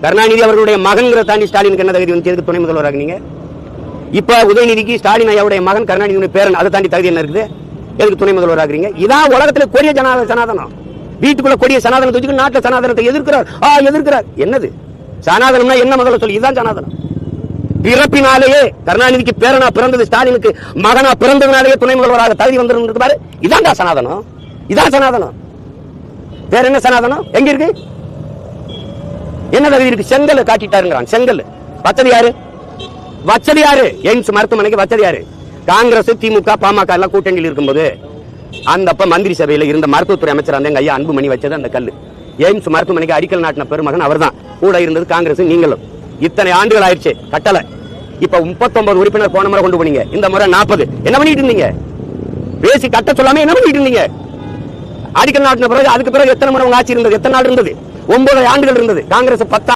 கருணாநிதி அவர்களுடைய மகன்கிற தாண்டி ஸ்டாலினுக்கு என்ன தகுதி வந்து எதுக்கு துணை முதல்வராக நீங்க? இப்ப உதயநிதிக்கு ஸ்டாலின் ஐயாவுடைய மகன் கருணாநிதி பேரன், அதை தாண்டி தகுதி என்ன இருக்குது? எதுக்கு துணை முதல்வராகிறீங்க? இதான் உலகத்துல கொடிய சனாதனம். வீட்டுக்குள்ள கொடிய சனாதனத்தை வச்சுட்டு நாட்டில் சனாதனத்தை எதிர்க்கிறார். என்னது சனாதனம்னா என்ன? முதல்ல சொல்லி. இதுதான் சனாதனம். பிறப்பினாலேயே கருணாநிதிக்கு பேரனா பிறந்தது, ஸ்டாலினுக்கு மகனா பிறந்ததுனாலேயே துணை முதல்வராக தகுதி வந்திருக்கு பாரு. இதான் சனாதனம். இதான் சனாதனம். வேற என்ன சனாதனம் எங்க இருக்கு? என்ன தகுதி இருக்கு? செங்கல் காட்டிட்டாருங்கிறான். செங்கல் வச்சது யாரு? வச்சது யாரு? எய்ம்ஸ் மருத்துவமனைக்கு வச்சது யாரு? காங்கிரஸ், திமுக, பாமக எல்லாம் கூட்டணியில் இருக்கும்போது அந்த மந்திரி சபையில் இருந்த மருத்துவத்துறை அமைச்சர் அந்த ஐயா அன்புமணி வச்சது அந்த கல்லு. எய்ம்ஸ் மருத்துவமனைக்கு அடிக்கல் நாட்டின பெருமகன் அவர் தான். கூட இருந்தது காங்கிரஸ், நீங்களும். இத்தனை ஆண்டுகள் ஆயிடுச்சு கட்டளை. இப்ப 39 உறுப்பினர் போன முறை கொண்டு போனீங்க, இந்த முறை 40. என்ன பண்ணிட்டு இருந்தீங்க? பேசி கட்ட சொல்லாம என்ன பண்ணிட்டு இருந்தீங்க? அடிக்கல் நாட்டின பிறகு அதுக்கு பிறகு எத்தனை முறை உங்க ஆட்சி இருந்தது? எத்தனை நாள் இருந்தது? 9 ஆண்டுகள் இருந்தது. காங்கிரஸ் 10